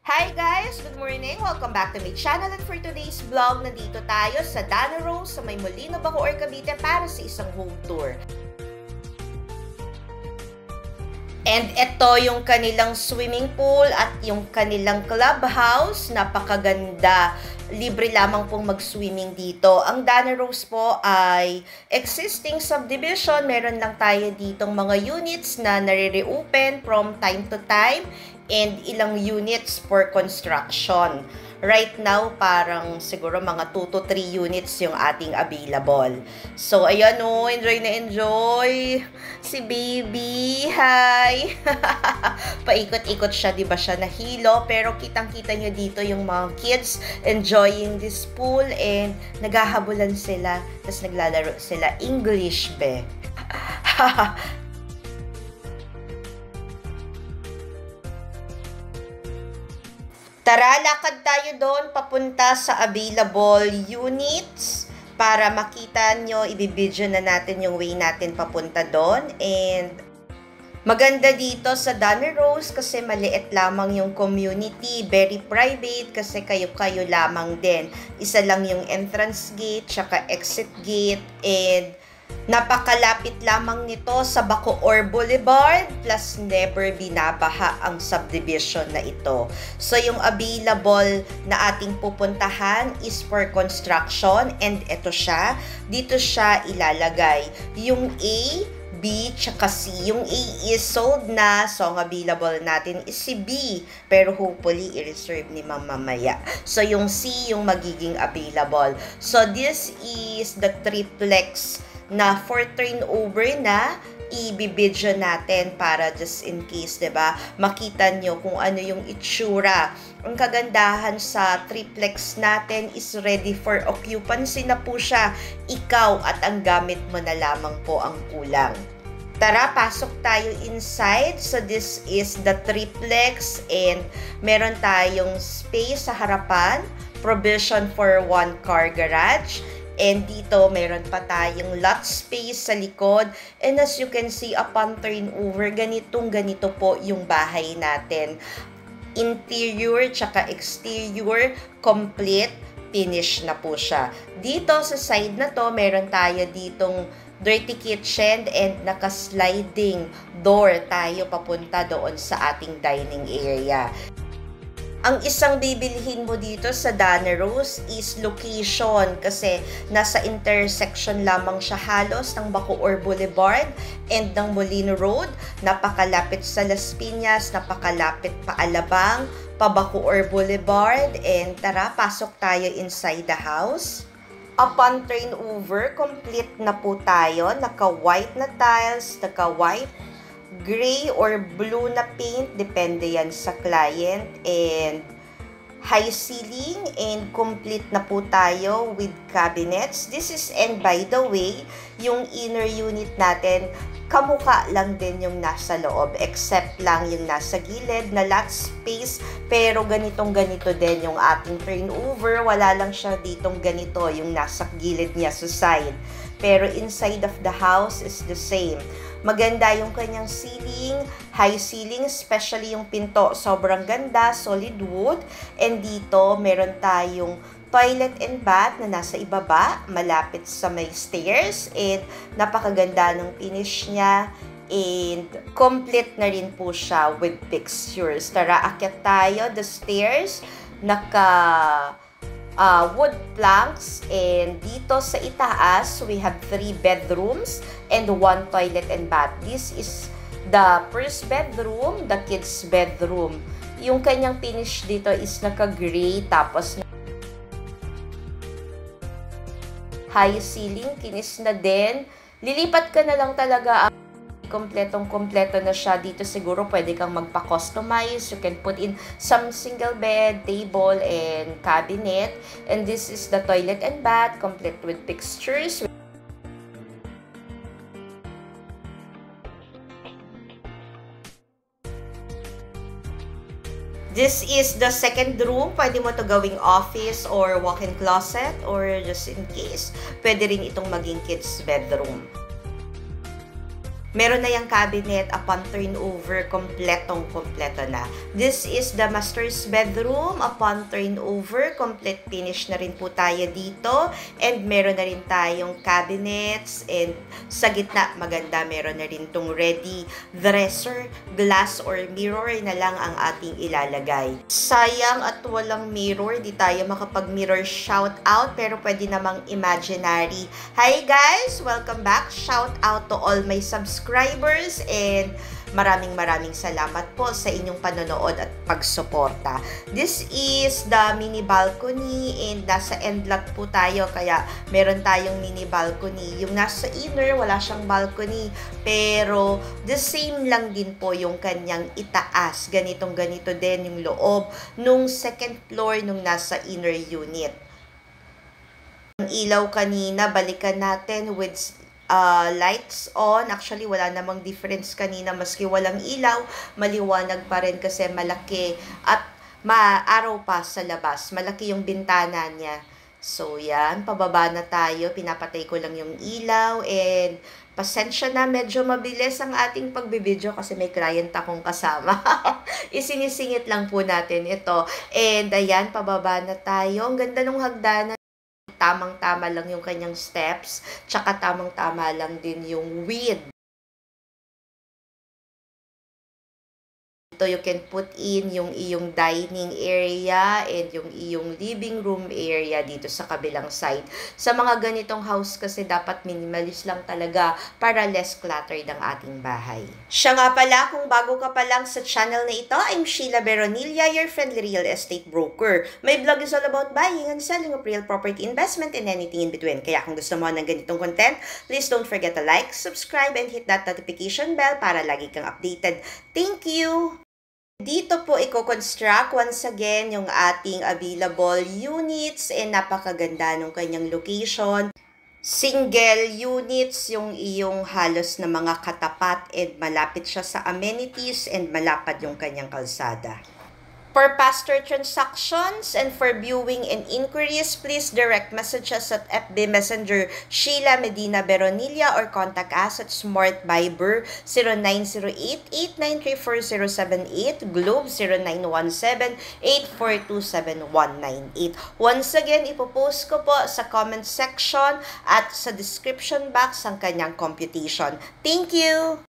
Hi guys! Good morning! Welcome back to my channel at for today's vlog, nandito tayo sa Dana Rose sa may Molino, Bacoor, Cavite para sa isang home tour. And ito yung kanilang swimming pool at yung kanilang clubhouse. Napakaganda. Libre lamang pong mag-swimming dito. Ang Dana Rose po ay existing subdivision. Meron lang tayo ditong mga units na nare-reopen from time to time and ilang units for construction. Right now, parang siguro mga 2 to 3 units yung ating available. So, ayan o, enjoy na enjoy. Si baby, hi! Paikot-ikot siya, di ba siya nahilo? Pero kitang-kita nyo dito yung mga kids enjoying this pool and naghahabulan sila, tapos naglalaro sila. English, be. Tara, lakad tayo doon papunta sa available units para makita nyo, ibibidyo na natin yung way natin papunta doon. And maganda dito sa Dana Rose kasi maliit lamang yung community, very private kasi kayo-kayo lamang din. Isa lang yung entrance gate, tsaka exit gate, and napakalapit lamang nito sa Bacoor Boulevard plus never binabaha ang subdivision na ito. So yung available na ating pupuntahan is for construction and ito siya. Dito siya ilalagay. Yung A, B, tsaka C. Yung A is sold na, so ang available natin is si B. Pero hopefully, i-reserve ni mamamaya. So yung C yung magiging available. So this is the triplex na for turnover na ibibidyo natin para just in case, diba? Makita nyo kung ano yung itsura. Ang kagandahan sa triplex natin is ready for occupancy na po siya. Ikaw at ang gamit mo na lamang po ang kulang. Tara, pasok tayo inside. So this is the triplex and meron tayong space sa harapan, provision for 1 car garage. And dito, meron pa tayong lot space sa likod. And as you can see, upon turnover, ganito po yung bahay natin. Interior, tsaka exterior, complete, finish na po siya. Dito sa side na to, meron tayo ditong dirty kitchen and naka-sliding door tayo papunta doon sa ating dining area. Ang isang bibilhin mo dito sa Dana Rose is location kasi nasa intersection lamang siya halos ng Bacoor Boulevard and ng Molino Road. Napakalapit sa Las Piñas, napakalapit pa Alabang, pa Bacoor Boulevard. And tara, pasok tayo inside the house. Upon turnover, complete na po tayo. Naka-white na tiles, naka-white, gray or blue na paint, depende yan sa client, and high ceiling, and complete na po tayo with cabinets. This is, and by the way, yung inner unit natin, kamukha lang din yung nasa loob, except lang yung nasa gilid na lot space, pero ganito din yung ating turnover. Wala lang siya ditong ganito, yung nasa gilid niya sa side. Pero inside of the house is the same. Maganda yung kanyang ceiling, high ceiling, especially yung pinto, sobrang ganda, solid wood. And dito, meron tayong toilet and bath na nasa ibaba, malapit sa may stairs. And napakaganda ng finish niya. And complete na rin po siya with fixtures. Tara, akyat tayo, the stairs, wood planks, and dito sa itaas we have 3 bedrooms and 1 toilet and bath. This is the first bedroom, the kids bedroom. Yung kanyang finish dito is naka-gray, tapos high ceiling, kinis na din. Lilipat ka na lang talaga. Kompletong-kompleto na siya. Dito siguro pwede kang magpa-customize. You can put in some single bed, table, and cabinet. And this is the toilet and bath, complete with fixtures. This is the second room. Pwede mo to gawing office or walk-in closet, or just in case, pwede rin itong maging kids bedroom. Meron na yung cabinet upon turnover, kompleto na. This is the master's bedroom. Upon turnover, complete finish na rin po tayo dito. And meron na rin tayong cabinets. And sa gitna, maganda, meron na rin tong ready dresser, glass or mirror na lang ang ating ilalagay. Sayang at walang mirror, di tayo makapag-mirror shout out, pero pwede namang imaginary. Hi guys! Welcome back! Shout out to all my subscribers and maraming salamat po sa inyong panonood at pagsuporta. This is the mini balcony and nasa end lot po tayo kaya meron tayong mini balcony. Yung nasa inner wala siyang balcony pero the same lang din po yung kanyang itaas. Ganito din yung loob nung second floor nung nasa inner unit. Ang ilaw kanina, balikan natin with lights on. Actually, wala namang difference kanina. Maski walang ilaw, maliwanag pa rin kasi malaki at maaraw pa sa labas. Malaki yung bintana niya. So, yan. Pababa na tayo. Pinapatay ko lang yung ilaw and pasensya na, medyo mabilis ang ating pagbibideo kasi may client akong kasama. Isinisingit lang po natin ito. And ayan, pababa na tayo. Ang ganda ng hagdanan. Tamang-tama lang yung kanyang steps, tsaka tamang-tama lang din yung width. Ito you can put in yung iyong dining area and yung iyong living room area dito sa kabilang side. Sa mga ganitong house kasi dapat minimalist lang talaga para less cluttered ang ating bahay. Siya nga pala, kung bago ka pa lang sa channel na ito, I'm Sheila Beronilla, your friendly real estate broker. My vlog is all about buying and selling of real property investment and anything in between. Kaya kung gusto mo ng ganitong content, please don't forget to like, subscribe, and hit that notification bell para lagi kang updated. Thank you! Dito po i-construct once again yung ating available units and napakaganda ng kanyang location. Single units yung iyong halos na mga katapat and malapit siya sa amenities and malapad yung kanyang kalsada. For faster transactions and for viewing and inquiries, please direct message us at FB Messenger Sheila Medina Beronilla or contact us at Smart Viber 0908-8934078, Globe 0917-8427198. Once again, ipopost ko po sa comment section at sa description box ang kanyang computation. Thank you!